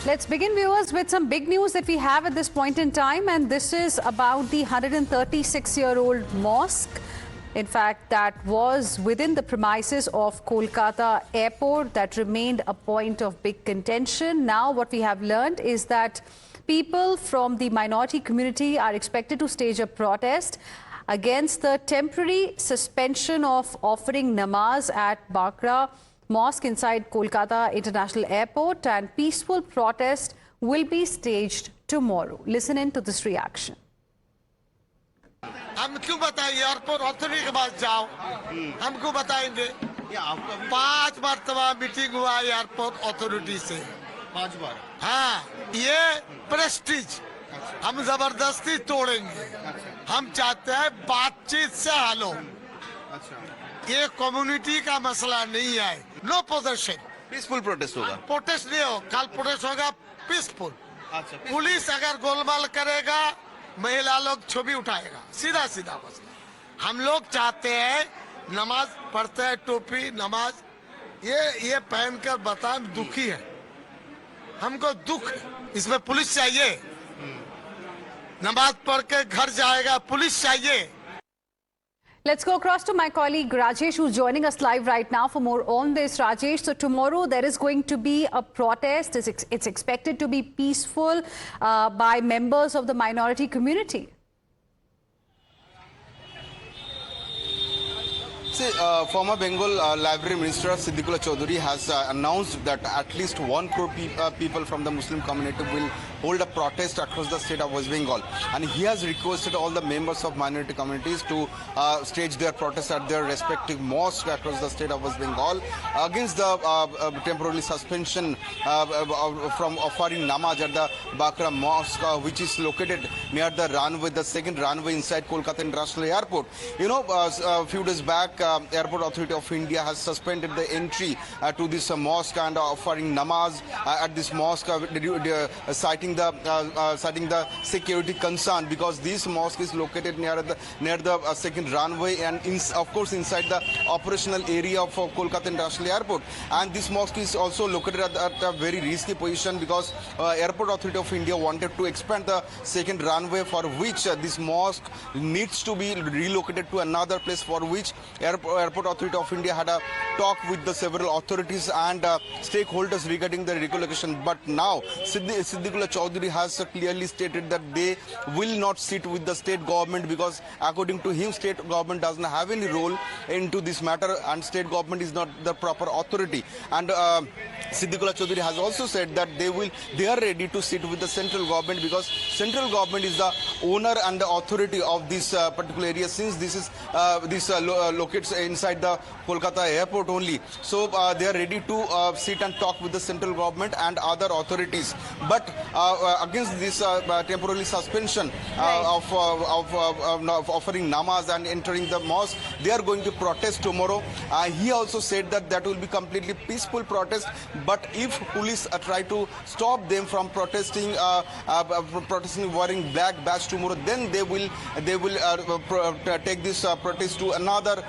Let's begin, viewers, with some big news that we have at this point in time, and this is about the 136-year-old mosque. In fact, that was within the premises of Kolkata Airport that remained a point of big contention. Now, what we have learned is that people from the minority community are expected to stage a protest against the temporary suspension of offering namaz at Bakra Mosque inside Kolkata International Airport, and peaceful protest will be staged tomorrow. Listen in to this reaction. हम क्यों बताएं? Airport authority के पास जाओ, हमको बताएंगे। 5 मरतबा meeting हुआ airport authority से, 5 बार। हाँ, ये प्रेस्टीज हम जबरदस्ती तोड़ेंगे। हम चाहते हैं बातचीत से हल हो। ये कम्युनिटी का मसला नहीं है। नो प्रोटेस्ट, पीसफुल प्रोटेस्ट होगा। प्रोटेस्ट नहीं हो, कल प्रोटेस्ट होगा पीसफुल। अच्छा, पुलिस अगर गोलमाल करेगा, महिला लोग छवि उठाएगा, सीधा सीधा मसला। हम लोग चाहते हैं नमाज पढ़ते हैं, टोपी नमाज ये पहनकर बताएं, दुखी है, हमको दुख है, इसमें पुलिस चाहिए। नमाज पढ़ के घर जाएगा, पुलिस चाहिए। Let's go across to my colleague Rajesh, who's joining us live right now for more on this. Rajesh, so tomorrow there is going to be a protest. It's expected to be peaceful by members of the minority community. See, former Bengal Library Minister Siddiqullah Chaudhary has announced that at least 1 crore people from the Muslim community will hold a protest across the state of West Bengal, and he has requested all the members of minority communities to stage their protest at their respective mosques across the state of West Bengal against the temporary suspension from offering namaz at the Bakra Mosque, which is located near the runway, the second runway inside Kolkata International Airport. You know, a few days back, Airport Authority of India has suspended the entry to this mosque and offering namaz at this mosque, citing the security concern, because this mosque is located near the second runway and of course inside the operational area of Kolkata International Airport. And this mosque is also located at a very risky position, because Airport Authority of India wanted to expand the second runway, for which this mosque needs to be relocated to another place, for which Airport Authority of India had a talk with the several authorities and stakeholders regarding the relocation. But now Siddiqullah Chaudhary has clearly stated that they will not sit with the state government, because according to him, state government doesn't have any role into this matter and state government is not the proper authority. And Siddiqullah Chaudhary has also said that they are ready to sit with the central government, because central government is the owner and the authority of this particular area, since this locates inside the Kolkata airport only. So they are ready to sit and talk with the central government and other authorities. But against this temporary suspension of offering namaz and entering the mosque, they are going to protest tomorrow. He also said that that will be completely peaceful protest, but if police try to stop them from protesting wearing black badge tomorrow, then they will take this protest to another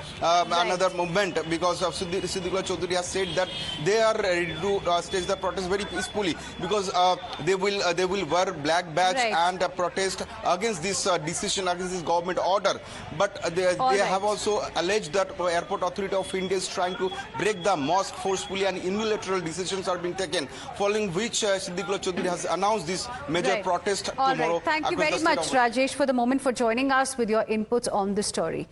movement, because Siddiqullah Chaudhary has said that they are ready to stage the protest very peacefully, because they will wear black badge and protest against this decision, against this government order. But they have also alleged that Airport Authority of India is trying to break the mosque forcefully, and unilateral decisions are being taken, following which Siddiqullah Chaudhary has announced this major protest tomorrow. Thank you very much, Rajesh, for the moment, for joining us with your inputs on this story.